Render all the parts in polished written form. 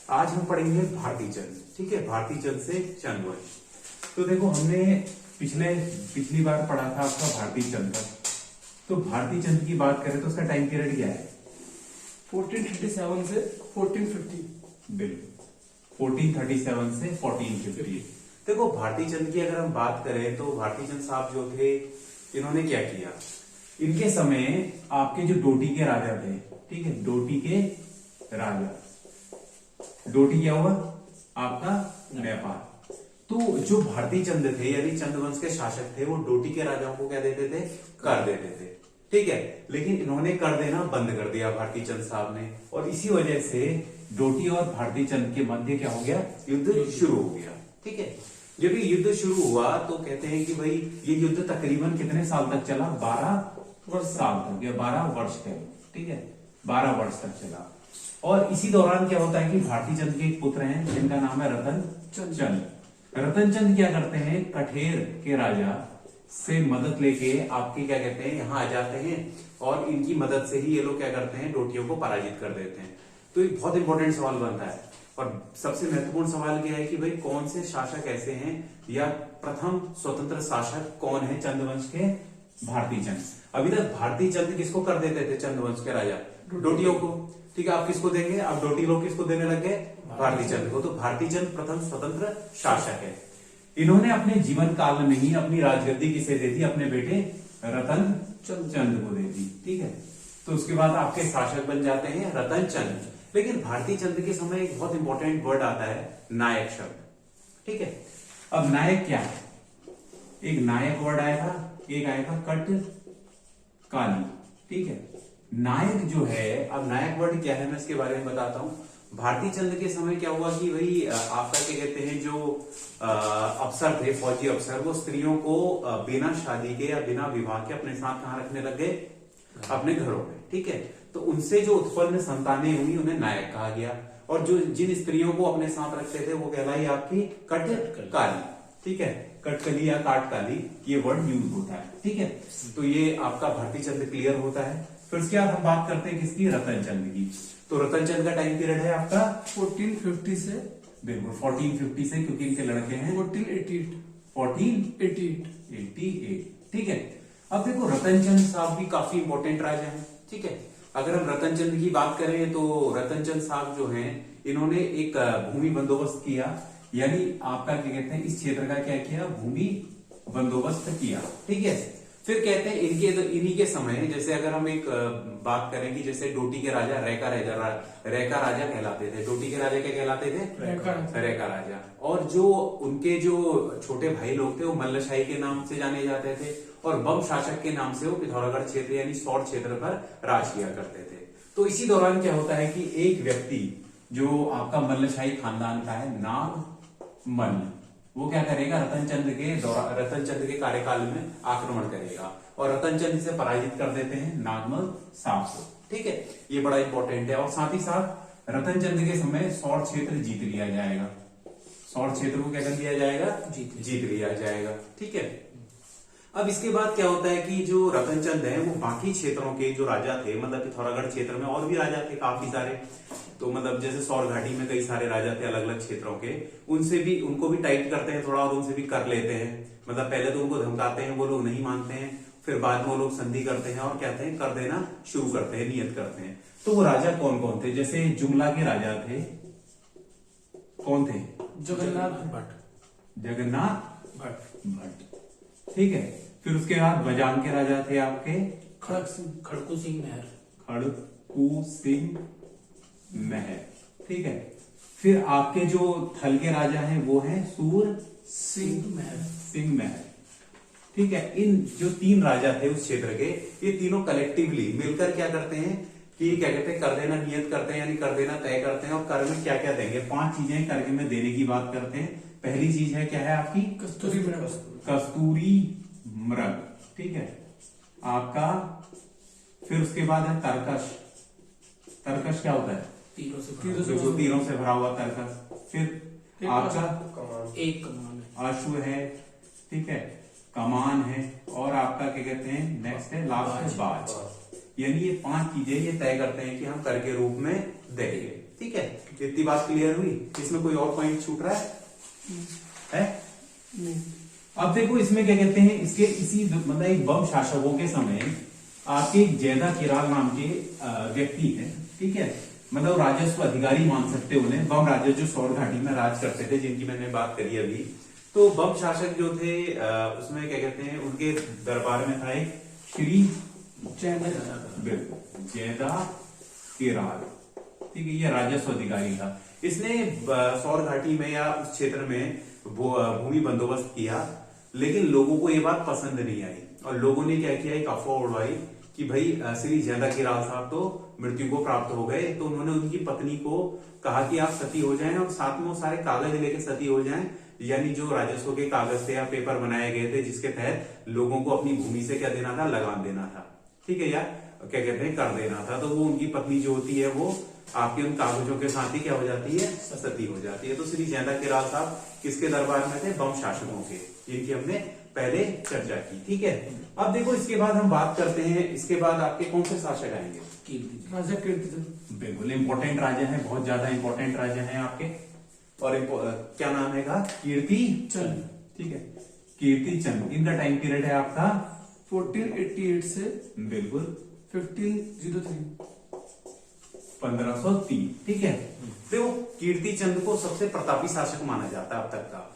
आज हम पढ़ेंगे भारती चंद। ठीक है, भारती चंद से चंदवंश। तो देखो हमने पिछली बार पढ़ा था आपका भारती चंद का। तो भारती चंद की बात करें तो उसका टाइम पीरियड क्या है? 1437 से 1450। बिल्कुल, 1437 से 1450। देखो भारती चंद की अगर हम बात करें तो भारती चंद साहब जो थे, इन्होंने क्या किया, इनके समय आपके जो डोटी के राजा थे, ठीक है, डोटी के राजा, डोटी क्या हुआ आपका नेपाल। तो जो भारती चंद थे यानी चंद्रवंश के शासक थे, वो डोटी के राजाओं को क्या देते थे, कर देते थे। ठीक है, लेकिन इन्होंने कर देना बंद कर दिया भारती चंद साहब ने, और इसी वजह से डोटी और भारती चंद के मध्य क्या हो गया, युद्ध शुरू हो गया। ठीक है, जब ये युद्ध शुरू हुआ तो कहते हैं कि भाई ये युद्ध तकरीबन कितने साल तक चला, 12 साल तक या 12 वर्ष तक। ठीक है, 12 वर्ष तक चला। और इसी दौरान क्या होता है कि भारती चंद के एक पुत्र हैं जिनका नाम है रतन चंद। रतन चंद क्या करते हैं, कठेर के राजा से मदद लेके आपके क्या कहते हैं यहाँ आ जाते हैं, और इनकी मदद से ही ये लोग क्या करते हैं, डोटियों को पराजित कर देते हैं। तो एक बहुत इंपॉर्टेंट सवाल बनता है, और सबसे महत्वपूर्ण सवाल क्या है कि भाई कौन से शासक ऐसे हैं, या प्रथम स्वतंत्र शासक कौन है चंद्रवंश के, भारती चंद। अभी तक भारती चंद किसको कर देते थे, चंद्रवंश के राजा डोटियों को। ठीक है, आप किसको देंगे, अब डोटी लोग किसको देने लग गए, भारती चंद को। तो भारती चंद प्रथम स्वतंत्र शासक है। इन्होंने अपने जीवन काल में ही अपनी राजगद्दी किसे दे दी, अपने बेटे रतन चंद को दे दी। ठीक है, तो उसके बाद आपके शासक बन जाते हैं रतन चंद। लेकिन भारती चंद के समय एक बहुत इंपॉर्टेंट वर्ड आता है, नायक शब्द। ठीक है, अब नायक क्या है, एक नायक वर्ड आएगा, एक आएगा कट काली। ठीक है, नायक जो है, अब नायक वर्ड क्या है मैं इसके बारे में बताता हूं। भारती चंद के समय क्या हुआ कि भाई आपका क्या कहते हैं, जो अफसर थे, फौजी अफसर, वो स्त्रियों को बिना शादी के या बिना विवाह के अपने साथ कहां रखने लग गए, अपने घरों में। ठीक है, तो उनसे जो उत्पन्न संतानें हुई उन्हें नायक कहा गया, और जो जिन स्त्रियों को अपने साथ रखते थे वो कहलाई आपकी कटकाली। ठीक है, कटकली या काटकाली, ये वर्ड यूज होता है। ठीक है, तो ये आपका भारती चंद क्लियर होता है। फिर उसके बाद हम बात करते हैं किसकी, रतन चंद की। तो रतन चंद का टाइम पीरियड है आपका 1450 से, बिल्कुल 1450 से, क्योंकि इनके लड़के हैं 1488। ठीक है, अब देखो रतन चंद साहब भी काफी इंपॉर्टेंट राजा हैं। ठीक है, अगर हम रतन चंद की बात करें तो रतन चंद साहब जो हैं, इन्होंने एक भूमि बंदोबस्त किया, यानी आपका क्या कहते हैं, इस क्षेत्र का क्या किया, भूमि बंदोबस्त किया। ठीक है, फिर कहते हैं इन्हीं के समय, जैसे अगर हम एक बात करें कि जैसे डोटी के राजा रैका राजा कहलाते थे। डोटी के राजा क्या कहलाते थे, रैका राजा। और जो उनके जो छोटे भाई लोग थे वो मल्लशाही के नाम से जाने जाते थे, और बम शासक के नाम से वो पिथौरागढ़ क्षेत्र यानी सौर क्षेत्र पर राज किया करते थे। तो इसी दौरान क्या होता है कि एक व्यक्ति जो आपका मल्लशाही खानदान का है, नागमल्ल, वो क्या करेगा, रतन चंद के कार्यकाल में आक्रमण करेगा, और रतन चंद इसे पराजित कर देते हैं नागमल साहब को। ठीक है, ये बड़ा इंपॉर्टेंट है। और साथ ही साथ रतन चंद के समय सौर क्षेत्र जीत लिया जाएगा, सौर क्षेत्र को क्या कर लिया जाएगा, जीत लिया जाएगा। ठीक है, अब इसके बाद क्या होता है कि जो रतन चंद है वो बाकी क्षेत्रों के जो राजा थे, मतलब पिथौरागढ़ क्षेत्र में और भी राजा थे काफी सारे, तो मतलब जैसे सौर घाटी में कई सारे राजा थे अलग अलग क्षेत्रों के, उनको भी टाइट करते हैं थोड़ा, और उनसे भी कर लेते हैं। मतलब पहले तो उनको धमकाते हैं, वो लोग नहीं मानते हैं, फिर बाद में वो लोग संधि करते हैं और कहते हैं कर देना शुरू करते हैं, नियत करते हैं। तो वो राजा कौन कौन थे, जैसे जुमला के राजा थे, कौन थे, जगन्नाथ भट्ट। ठीक है, फिर उसके बाद बजान के राजा थे आपके खड़कू सिंह महर। ठीक है, फिर आपके जो थल के राजा हैं वो हैं सूर सिंह महर। ठीक है, इन जो 3 राजा थे उस क्षेत्र के, ये तीनों कलेक्टिवली मिलकर क्या करते हैं कि क्या कहते हैं, कर देना नियत करते हैं, यानी कर देना तय करते हैं। और कर में क्या क्या देंगे, 5 चीजें कर में देने की बात करते हैं। पहली चीज है क्या है आपकी, कस्तूरी मृग। ठीक है, आपका फिर उसके बाद है तरकश क्या होता है, तीरों से भरा हुआ तरकश। फिर आपका एक कमान आशु है। ठीक है, कमान है, और आपका क्या कहते हैं, नेक्स्ट है लास्ट है बाज। यानी ये 5 चीजें ये तय करते हैं कि हम कर के रूप में देंगे। ठीक है, ये इतनी बात क्लियर हुई? इसमें कोई और पॉइंट छूट रहा है? नहीं। अब देखो इसमें क्या कहते हैं, इसके इसी मतलब एक बम शासकों के समय आपके एक जैदा किराल नाम के व्यक्ति हैं, ठीक है, मतलब राजस्व अधिकारी मान सकते हो उन्हें, बम राजा जो सौर घाटी में राज करते थे, जिनकी मैंने बात करी अभी। तो बम शासक जो थे उसमें क्या कहते हैं, उनके दरबार में था एक श्री जैदा किराल, ठीक है, ये राजस्व अधिकारी था। इसने सौर घाटी में या उस क्षेत्र में भूमि बंदोबस्त किया, लेकिन लोगों को ये बात पसंद नहीं आई और लोगों ने क्या किया, एक अफवाह उड़वाई कि भाई श्री जैदा किराल साहब तो मृत्यु को प्राप्त हो गए। तो उन्होंने उनकी पत्नी को कहा कि आप सती हो जाएं और साथ में वो सारे कागज लेके सती हो जाएं, यानी जो राजस्व के कागज थे या पेपर बनाए गए थे जिसके तहत लोगों को अपनी भूमि से क्या देना था, लगान देना था, ठीक है, या क्या कहते हैं कर देना था। तो वो उनकी पत्नी जो होती है वो आपके उन कागजों के साथ ही क्या हो जाती है, सती हो जाती है। तो श्री जैदा किराल साहब किसके दरबार में थे, बम शासकों के, जिनकी हमने पहले चर्चा की, ठीक है। अब देखो इसके बाद हम बात करते हैं, इसके बाद आपके कौन से शासक आएंगे, राजा कीर्तिचंद। बिल्कुल इंपॉर्टेंट राजा है, बहुत ज्यादा इंपॉर्टेंट राजा है आपके, और क्या नाम है का, कीर्ति चंद, ठीक है, कीर्ति चंद। इनका टाइम पीरियड है आपका 1488 से बिल्कुल 1503 1503, ठीक है। देखो कीर्ति चंद को सबसे प्रतापी शासक माना जाता है अब तक का।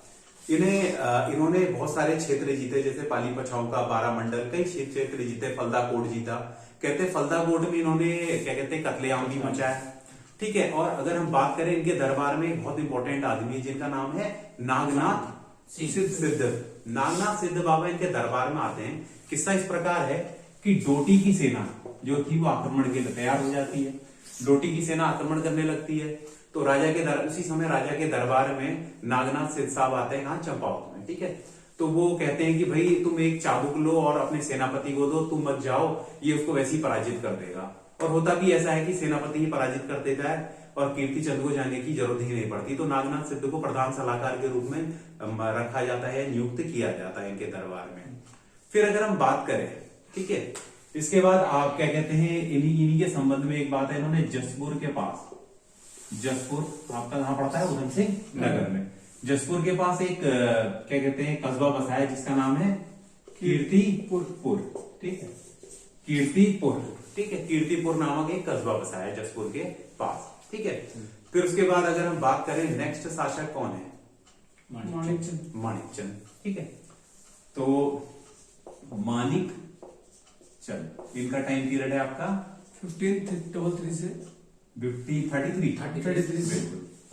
इन्होंने बहुत सारे क्षेत्र जीते, जैसे पाली पछाऊ का, बारामंडल, कई क्षेत्र जीते, फलदा कोट जीता। कहते फलदा कोट में इन्होंने क्या कहते हैं, कत्लेआम भी मचाया, ठीक है। और अगर हम बात करें इनके दरबार में बहुत इंपॉर्टेंट आदमी है जिनका नाम है नागनाथ सिद्ध। नागनाथ सिद्ध बाबा इनके दरबार में आते हैं। किस्सा इस प्रकार है कि डोटी की सेना जो थी वो आक्रमण के लिए तैयार हो जाती है। डोटी की सेना आक्रमण करने लगती है, तो उसी समय राजा के दरबार में नागनाथ सिद्ध साहब आते हैं, कहाँ, चंपावत में, ठीक है। तो वो कहते हैं कि भाई तुम एक चाबुक लो और अपने सेनापति को दो, तुम मत जाओ, ये उसको वैसे ही पराजित कर देगा। और होता भी ऐसा है कि सेनापति ही पराजित कर देता है और कीर्ति चंद को जाने की जरूरत ही नहीं पड़ती। तो नागनाथ सिद्ध को प्रधान सलाहकार के रूप में रखा जाता है, नियुक्त किया जाता है इनके दरबार में। फिर अगर हम बात करें, ठीक है, इसके बाद आप क्या कहते हैं, इन्हीं के संबंध में एक बात है, इन्होंने जसपुर के पास, जसपुर आपका कहां पड़ता है, उधम सिंह नगर में, जसपुर के पास एक क्या कहते हैं कस्बा बसाया जिसका नाम है कीर्तिपुर, ठीक है, कीर्तिपुर, ठीक है, कीर्तिपुर नामक एक कस्बा बसाया जसपुर के पास, ठीक है। फिर उसके बाद अगर हम बात करें नेक्स्ट शासक कौन है, माणिकचंद, ठीक है। तो मानिक चंद, इनका टाइम पीरियड है आपका 1533 से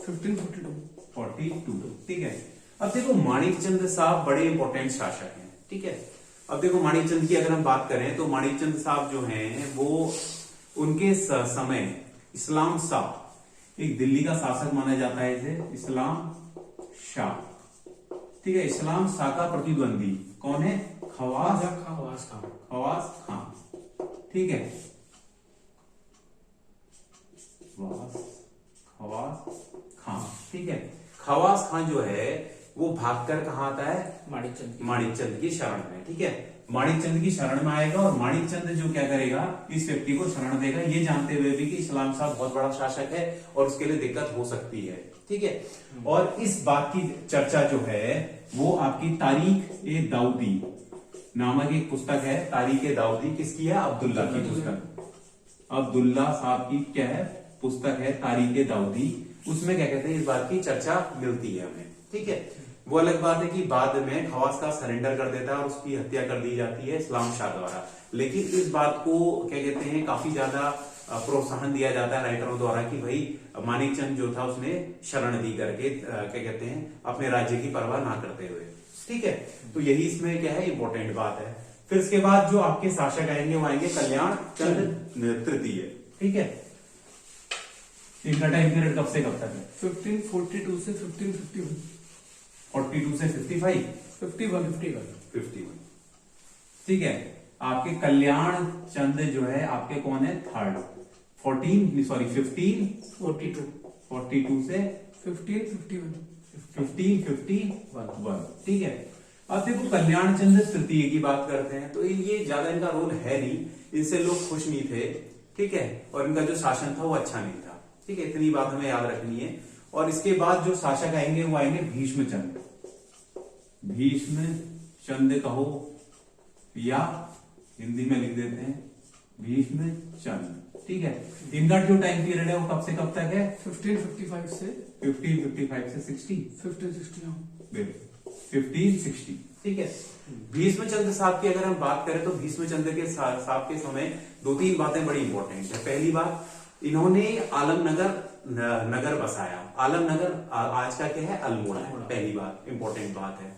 1542, ठीक है। अब देखो माणिकचंद साहब बड़े इंपॉर्टेंट शासक हैं, ठीक है। अब देखो माणिकचंद की अगर हम बात करें तो माणिकचंद साहब जो हैं वो उनके समय इस्लाम शाह, एक दिल्ली का शासक माना जाता है इसे, इस्लाम शाह, ठीक है। इस्लाम शाह का प्रतिद्वंदी कौन है, खवास खान, ठीक है, खवास खान, ठीक है। खवास खान जो है वो भागकर कहां आता है, माणिकचंद की शरण में, ठीक है। माणिकचंद की शरण में आएगा और माणिकचंद जो क्या करेगा, इस व्यक्ति को शरण देगा, ये जानते हुए भी कि इस्लाम शाह बहुत बड़ा शासक है और उसके लिए दिक्कत हो सकती है, ठीक है। और इस बात की चर्चा जो है वो आपकी तारीख-ए-दाऊदी नामक एक पुस्तक है, तारीख-ए-दाऊदी, किसकी है, अब्दुल्ला की पुस्तक, अब्दुल्ला साहब की क्या है पुस्तक है, तारीख-ए-दाऊदी। उसमें क्या कहते हैं, इस बात की चर्चा मिलती है हमें, ठीक है। वो अलग बात है कि बाद में खवास का सरेंडर कर देता है और उसकी हत्या कर दी जाती है इस्लाम शाह द्वारा, लेकिन इस बात को क्या कहते हैं काफी ज्यादा प्रोत्साहन दिया जाता है राइटरों द्वारा कि भाई माणिकचंद जो था उसने शरण दी करके क्या कहते हैं अपने राज्य की परवाह ना करते हुए, ठीक है। तो यही इसमें क्या है इंपॉर्टेंट बात है। फिर इसके बाद जो आपके शासक आएंगे वो आएंगे कल्याण चंद तृतीय, ठीक है। इनका टाइम पीरियड कब से कब तक है, 1542 से 1551, 42 से 55, 51, ठीक है। आपके कल्याण चंद जो है आपके कौन है, थर्ड, 1542 से 1551, ठीक है। अब देखो कल्याण चंद तृतीय की बात करते हैं तो ये ज्यादा इनका रोल है नहीं, इनसे लोग खुश नहीं थे, ठीक है, और इनका जो शासन था वो अच्छा नहीं था, ठीक है, इतनी बात हमें याद रखनी है। और इसके बाद जो शासक आएंगे वो आएंगे भीष्मचंद। भीष्मचंद कहो या हिंदी में लिख देते हैं भीष्मचंद, ठीक है। इनका जो टाइम पीरियड है वो कब से कब तक है? 1555 से 1555 से 60, 1560। बिल्कुल 1560, ठीक है। भीष्मचंद्र साहब की अगर हम बात करें तो भीष्मचंद्र के साहब के समय दो तीन बातें बड़ी इंपॉर्टेंट है। पहली बात, इन्होंने आलमनगर नगर बसाया। आलमनगर आज का क्या है? अल्मोड़ा है। पहली बात इंपॉर्टेंट बात है।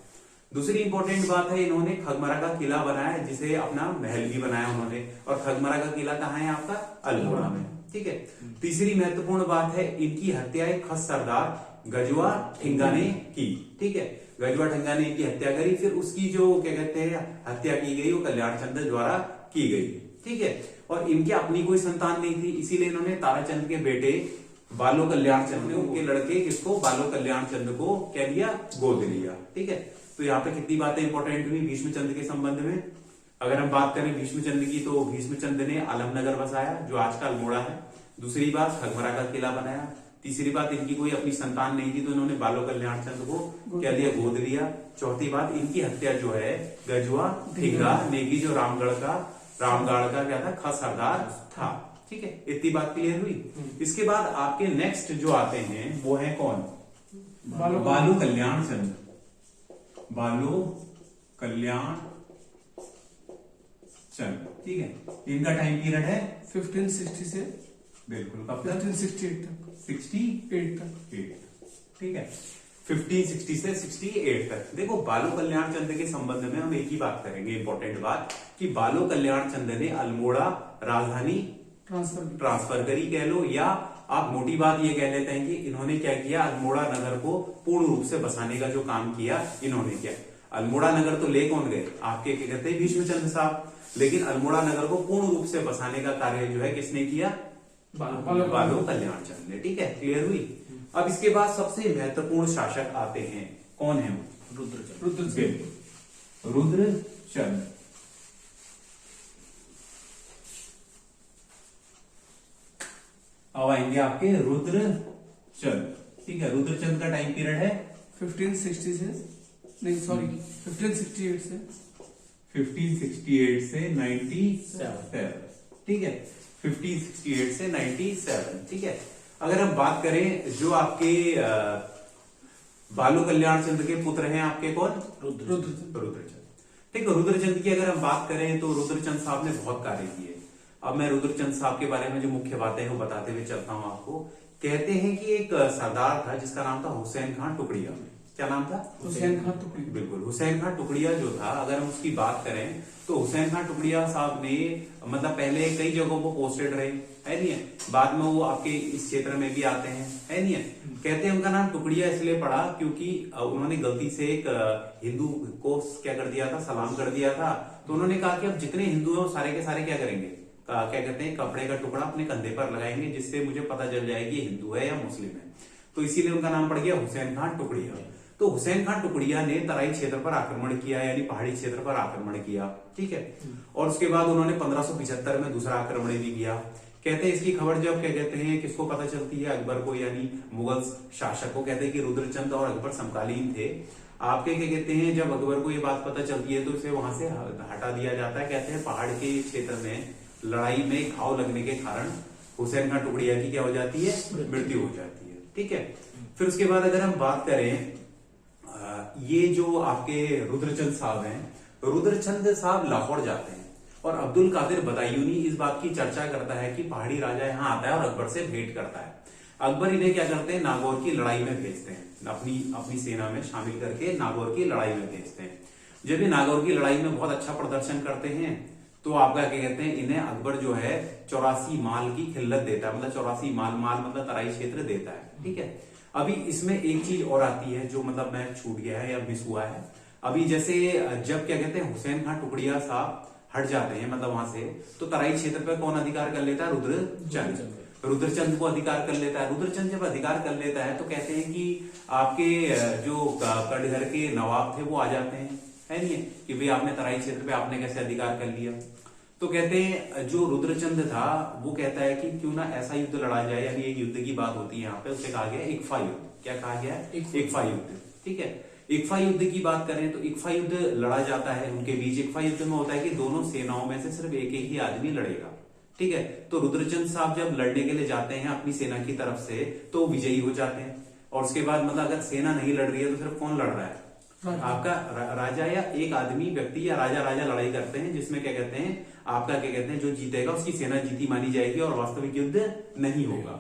दूसरी इंपॉर्टेंट बात है, इन्होंने खगमरा का किला बनाया, जिसे अपना महल भी बनाया उन्होंने। और खगमरा का किला कहाँ है आपका? अल्मोड़ा में, ठीक है। तीसरी महत्वपूर्ण बात है, इनकी हत्या एक खस सरदार गजवा ठिंगा ने की, ठीक है। गजवा ठिंगा ने इनकी हत्या करी, फिर उसकी जो क्या कहते हैं हत्या की गई वो कल्याण चंद्र द्वारा की गई, ठीक है। और इनके अपनी कोई संतान नहीं थी, इसीलिए इन्होंने ताराचंद के बेटे बालो कल्याण चंद्र ने उनके लड़के किसको? बालो कल्याण चंद्र को क्या लिया? गोद लिया, ठीक है। तो यहाँ पे कितनी बातें इंपॉर्टेंट हुई भीष्मचंद्र के संबंध में। अगर हम बात करें भीष्मचंद्र की, तो भीष्मचंद्र ने आलमनगर बसाया जो आज का अल्मोड़ा है। दूसरी बात, खगमरा का किला बनाया। तीसरी बात, इनकी कोई अपनी संतान नहीं थी तो इन्होंने बालो कल्याण चंद्र को क्या लिया? गोद लिया। चौथी बात, इनकी हत्या जो है गजवा ठिंगा ने की, जो रामगढ़ का क्या था? खस सरदार था, ठीक है। इतनी बात क्लियर हुई। इसके बाद आपके नेक्स्ट जो आते हैं वो है कौन? बालो कल्याण चंद्र। बालो कल्याण चंद्र, ठीक है। इनका टाइम पीरियड है 1560 से बिल्कुल कब तक? 1568 तक, 68 तक, ठीक है। 1560 से 68 तक। देखो, बालो कल्याण चंद्र के संबंध में हम एक ही बात करेंगे, इंपॉर्टेंट बात, कि बालो कल्याण चंद्र ने अल्मोड़ा राजधानी ट्रांसफर करी कह लो, या आप मोटी बात ये कह लेते हैं कि इन्होंने क्या किया? अल्मोड़ा नगर को पूर्ण रूप से बसाने का जो काम किया इन्होंने किया। अल्मोड़ा नगर तो ले कौन गए? आपके क्या कहते हैं? भीष्मचंद्र साहब। लेकिन अल्मोड़ा नगर को पूर्ण रूप से बसाने का कार्य जो है किसने किया? बालो कल्याण चंद्र ने, ठीक है। क्लियर हुई। अब इसके बाद सबसे महत्वपूर्ण शासक आते हैं, कौन है वो? रुद्रचंद्र। रुद्रचंद्र अब आएंगे आपके रुद्रचंद्र, ठीक है। रुद्रचंद्र का टाइम पीरियड है 1560 से, नहीं सॉरी 1568 से 1568 से 97, ठीक है। 1568 से 97, ठीक है। अगर हम बात करें जो आपके बालो कल्याण चंद्र के पुत्र हैं आपके कौन? रुद्रचंद, ठीक है। रुद्रचंद की अगर हम बात करें तो रुद्रचंद साहब ने बहुत कार्य किए। अब मैं रुद्रचंद साहब के बारे में जो मुख्य बातें हैं वो बताते हुए चलता हूं आपको। कहते हैं कि एक सरदार था जिसका नाम था हुसैन खान टुकड़िया। क्या नाम था? हुसैन खान टुकड़िया, बिल्कुल। हुसैन खान टुकड़िया जो था, अगर हम उसकी बात करें तो हुसैन खान टुकड़िया साहब ने मतलब पहले कई जगहों पर पोस्टेड रहे, है नहीं है। बाद में वो आपके इस क्षेत्र में भी आते हैं, है नहीं है। कहते हैं उनका नाम टुकड़िया इसलिए पड़ा क्योंकि उन्होंने गलती से एक हिंदू को क्या कर दिया था? सलाम कर दिया था। तो उन्होंने कहा कि अब जितने हिंदू हैं वो सारे के सारे क्या करेंगे? क्या कहते हैं? कपड़े का टुकड़ा अपने कंधे पर लगाएंगे, जिससे मुझे पता चल जाएगी हिंदू है या मुस्लिम है। तो इसीलिए उनका नाम पड़ गया हुसैन खान टुकड़िया। तो हुसैन खान टुकड़िया ने तराई क्षेत्र पर आक्रमण किया, यानी पहाड़ी क्षेत्र पर आक्रमण किया, ठीक है। और उसके बाद उन्होंने 1575 में दूसरा आक्रमण भी किया। कहते हैं इसकी खबर जब क्या कहते हैं किसको पता चलती है? अकबर को, यानी मुगल शासक को। कहते हैं कि रुद्रचंद और अकबर समकालीन थे। आपके क्या कहते हैं जब अकबर को ये बात पता चलती है तो इसे वहां से हटा दिया जाता है। कहते हैं पहाड़ के क्षेत्र में लड़ाई में घाव लगने के कारण हुसैन खान टुकड़िया की क्या हो जाती है? मृत्यु हो जाती है, ठीक है। फिर उसके बाद अगर हम बात करें ये जो आपके रुद्रचंद साहब हैं, रुद्रचंद साहब लाहौर जाते हैं और अब्दुल कादिर बदायूनी इस बात की चर्चा करता है कि पहाड़ी राजा यहाँ आता है और अकबर से भेंट करता है। अकबर इन्हें क्या करते हैं? नागौर की लड़ाई में भेजते हैं, अपनी सेना में शामिल करके नागौर की लड़ाई में भेजते हैं। जब ये नागौर की लड़ाई में बहुत अच्छा प्रदर्शन करते हैं तो आपका क्या कहते हैं इन्हें अकबर जो है 84 माल की खिल्लत देता है। मतलब 84 माल मतलब तराई क्षेत्र देता है, ठीक है। अभी इसमें एक चीज और आती है जो मतलब मैं छूट गया है या मिस हुआ है। अभी जैसे जब क्या कहते हैं हुसैन खान टुकड़िया साहब हट जाते हैं मतलब वहां से, तो तराई क्षेत्र पर कौन अधिकार कर लेता है? रुद्रचंद। रुद्रचंद को अधिकार कर लेता है। रुद्रचंद जब अधिकार कर लेता है तो कहते हैं कि आपके जो कटघर के नवाब थे वो आ जाते हैं, है नहीं कि भाई आपने तराई क्षेत्र पे आपने कैसे अधिकार कर लिया। तो तो कहते हैं जो रुद्रचंद था वो कहता है कि क्यों ना ऐसा युद्ध लड़ा जाए, यानी एक युद्ध की बात होती है यहाँ पे, उसे कहा गया इक्फा युद्ध। क्या कहा गया? इक्फा युद्ध। ठीक है, इक्फा युद्ध की बात करें तो इक्फा युद्ध लड़ा जाता है उनके बीच। इक्फा युद्ध में होता है कि दोनों सेनाओं में से सिर्फ एक एक ही आदमी लड़ेगा। ठीक है, तो रुद्रचंद साहब जब लड़ने के लिए जाते हैं अपनी सेना की तरफ से तो विजयी हो जाते हैं। और उसके बाद मतलब अगर सेना नहीं लड़ रही है तो सिर्फ कौन लड़ रहा है? आपका राजा या एक आदमी व्यक्ति या राजा राजा लड़ाई करते हैं, जिसमें क्या कहते हैं आपका क्या कहते हैं जो जीतेगा उसकी सेना जीती मानी जाएगी और वास्तविक युद्ध नहीं होगा।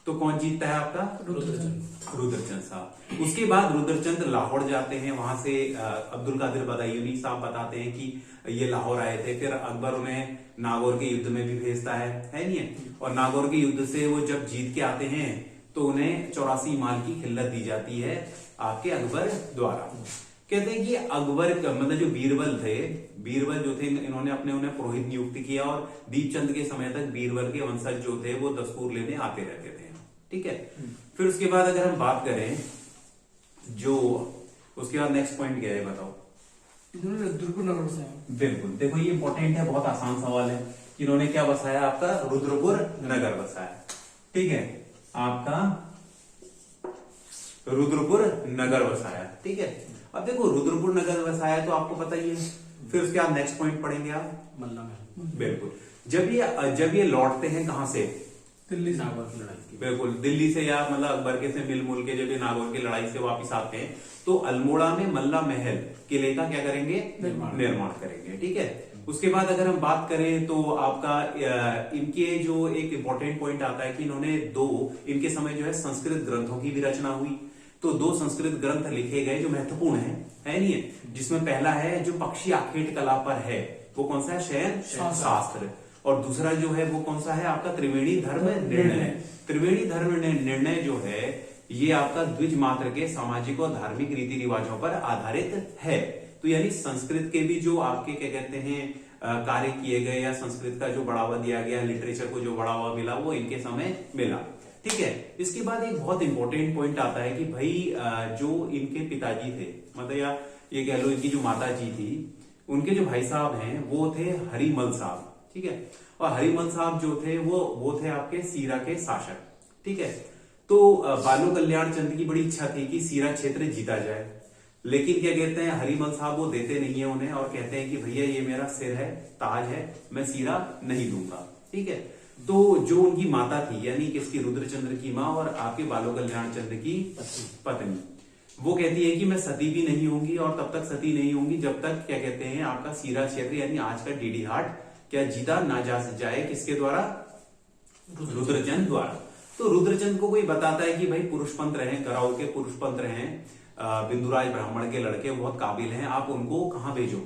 तो कौन जीतता है? आपका रुद्रचंद साहब। उसके बाद रुद्रचंद लाहौर जाते हैं, वहां से अब्दुल कादिर बदायूनी साहब बताते हैं कि ये लाहौर आए थे। फिर अकबर उन्हें नागौर के युद्ध में भी भेजता है नहीं है? और नागौर के युद्ध से वो जब जीत के आते हैं तो उन्हें 84 माल की खिल्लत दी जाती है आपके अकबर द्वारा। कहते हैं कि अकबर मतलब जो बीरबल थे, बीरबल जो थे इन्होंने उन्हें पुरोहित नियुक्त किया और दीपचंद के समय तक बीरबल के वंशज जो थे वो दस्तूर लेने आते रहते थे। ठीक है, फिर उसके बाद अगर हम बात करें जो उसके बाद नेक्स्ट पॉइंट क्या है बताओ? रुद्रपुर नगर बसाया। बिल्कुल, देखो ये इंपॉर्टेंट है, बहुत आसान सवाल है। इन्होंने क्या बसाया? आपका रुद्रपुर नगर बसाया। ठीक है, आपका रुद्रपुर नगर बसाया। ठीक है, अब देखो रुद्रपुर नगर बसाया तो आपको पता ही है। फिर उसके बाद नेक्स्ट पॉइंट पढ़ेंगे आप मल्ला महल। बिल्कुल, जब ये लौटते हैं कहां से? दिल्ली से। नागौर की लड़ाई की। बिल्कुल, दिल्ली से या मतलब अकबर के से मिल मुल के जब ये नागौर की लड़ाई से वापस आते हैं तो अल्मोड़ा में मल्ला महल किले का क्या करेंगे? निर्माण करेंगे। ठीक है, उसके बाद अगर हम बात करें तो आपका इनके जो एक इंपॉर्टेंट पॉइंट आता है कि इन्होंने इनके समय जो है संस्कृत ग्रंथों की भी रचना हुई। तो 2 संस्कृत ग्रंथ लिखे गए जो महत्वपूर्ण है नहीं है? जिसमें पहला है जो पक्षी आखेट कला पर है, वो कौन सा है? शयन शास्त्र। और दूसरा जो है वो कौन सा है? आपका त्रिवेणी धर्म निर्णय। त्रिवेणी धर्म निर्णय जो है ये आपका द्विज मात्र के सामाजिक और धार्मिक रीति रिवाजों पर आधारित है। तो यानी संस्कृत के भी जो आपके क्या कहते हैं कार्य किए गए या संस्कृत का जो बढ़ावा दिया गया, लिटरेचर को जो बढ़ावा मिला वो इनके समय मिला। ठीक है, इसके बाद एक बहुत इंपॉर्टेंट पॉइंट आता है कि भाई जो इनके पिताजी थे, मतलब या ये कह लो इनकी जो माता जी थी, उनके जो भाई साहब हैं वो थे हरिमल साहब। ठीक है, और हरिमल साहब जो थे वो थे आपके सीरा के शासक। ठीक है, तो बालो कल्याण चंद की बड़ी इच्छा थी कि सीरा क्षेत्र जीता जाए, लेकिन क्या कहते हैं हरिमल साहब वो देते नहीं है उन्हें और कहते हैं कि भैया ये मेरा सिर है, ताज है, मैं सीरा नहीं दूंगा। ठीक है, तो जो उनकी माता थी यानी किसकी? रुद्रचंद्र की माँ और आपके बालो कल्याण चंद की पत्नी, वो कहती है कि मैं सती भी नहीं होंगी और तब तक सती नहीं होंगी जब तक क्या कहते हैं आपका सीरा क्षेत्र यानी आज का डीडी हाट क्या जीता ना जा जाए। किसके द्वारा? रुद्रचंद द्वारा। तो रुद्रचंद को कोई बताता है कि भाई पुरुषपंत रहे, कराऊ के पुरुषपंत रहे, बिंदुराज ब्राह्मण के लड़के बहुत काबिल हैं, आप उनको कहां भेजो?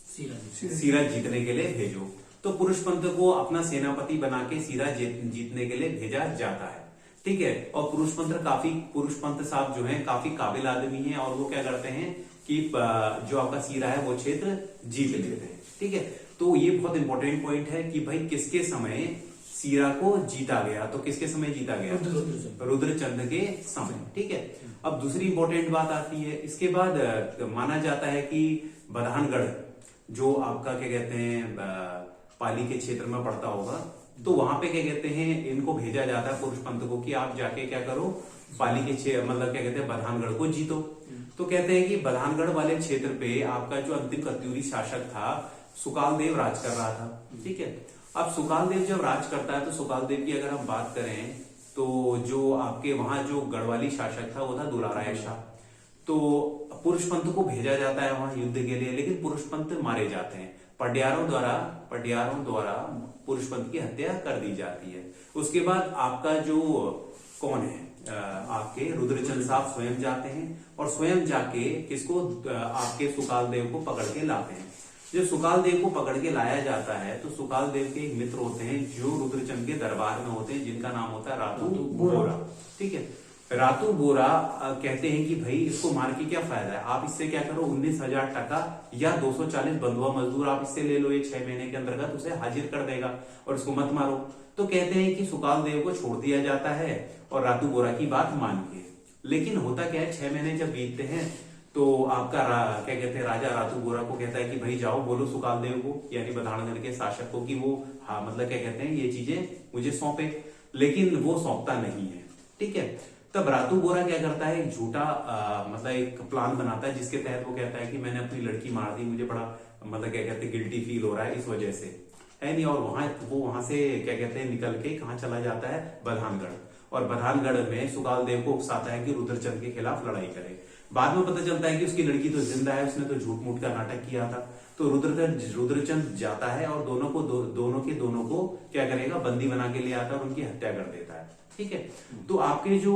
सीरा जीतने के लिए भेजो। तो पुरुषपंत को अपना सेनापति बना के सीरा जीतने के लिए भेजा जाता है। ठीक है, और पुरुषपंत साहब जो हैं काफी काबिल आदमी हैं और वो क्या करते हैं कि जो आपका सीरा है वो क्षेत्र जीत लेते हैं। ठीक है, तो ये बहुत इंपॉर्टेंट पॉइंट है कि भाई किसके समय सीरा को जीता गया? तो किसके समय जीता गया? रुद्रचंद के समय। ठीक है, अब दूसरी इंपॉर्टेंट बात आती है, इसके बाद माना जाता है कि बधानगढ़ जो आपका क्या कहते हैं पाली के क्षेत्र में पड़ता होगा, तो वहां पे क्या कहते हैं इनको भेजा जाता है पुरुषपंत को कि आप जाके क्या करो, पाली के मतलब क्या कहते हैं बधानगढ़ को जीतो। तो कहते हैं कि बधानगढ़ वाले क्षेत्र पे आपका जो अंतिम कत्यूरी शासक था सुकाल देव राज कर रहा था। ठीक है, अब सुकाल देव जब राज करता है तो सुकाल देव की अगर हम बात करें तो जो आपके वहां जो गढ़वाली शासक था वो था दुलाराय शाह। तो पुरुषपंत को भेजा जाता है वहां युद्ध के लिए, लेकिन पुरुषपंत मारे जाते हैं। पटियारों द्वारा पुरुषपंत की हत्या कर दी जाती है। उसके बाद आपका जो कौन है आपके रुद्रचंद साहब स्वयं जाते हैं और स्वयं जाके किसको? आपके सुकाल देव को पकड़ के लाते हैं। जब सुकाल देव को पकड़ के लाया जाता है तो सुकाल देव के एक मित्र होते हैं जो रुद्रचंद के दरबार में होते हैं, जिनका नाम होता है रातू बोरा। ठीक है, रातू बोरा कहते हैं कि भाई इसको मार के क्या फायदा है, आप इससे क्या करो 19,000 टका या 240 बंधुआ मजदूर आप इससे ले लो, ये 6 महीने के अंतर्गत उसे हाजिर कर देगा और इसको मत मारो। तो कहते हैं कि सुकाल देव को छोड़ दिया जाता है और रातू बोरा की बात मान के। लेकिन होता क्या है 6 महीने जब बीतते हैं तो आपका क्या कहते हैं, राजा रातू गोरा को कहता है कि भाई जाओ बोलो सुकालदेव को, यानी बधानगढ़ के शासक को, कि वो हाँ मतलब क्या कहते हैं ये चीजें मुझे सौंपे, लेकिन वो सौंपता नहीं है। ठीक है, तब रातू गोरा क्या करता है, एक झूठा मतलब एक प्लान बनाता है, जिसके तहत वो कहता है कि मैंने अपनी लड़की मार दी, मुझे बड़ा मतलब क्या कहते हैं गिल्टी फील हो रहा है इस वजह से, है नहीं। और वहां से क्या कहते हैं निकल के कहाँ चला जाता है, बधानगढ़, और बधानगढ़ में सुकालदेव को उकसाता है कि रुद्रचंद के खिलाफ लड़ाई करे। बाद में पता चलता है कि उसकी लड़की तो जिंदा है, उसने तो झूठ मूठ का नाटक किया था। तो रुद्रचंद जाता है और दोनों को क्या करेगा, बंदी बना के ले आता है और उनकी हत्या कर देता है। ठीक है, तो आपके जो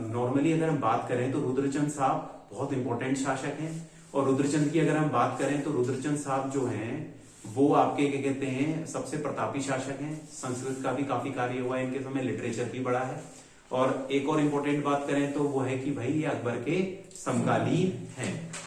नॉर्मली अगर हम बात करें तो रुद्रचंद साहब बहुत इंपॉर्टेंट शासक हैं, और रुद्रचंद की अगर हम बात करें तो रुद्रचंद साहब जो हैं वो आपके क्या कहते हैं सबसे प्रतापी शासक हैं। संस्कृत का भी काफी कार्य हुआ है इनके समय, लिटरेचर भी बड़ा है। और एक और इम्पोर्टेंट बात करें तो वो है कि भाई ये अकबर के समकालीन हैं।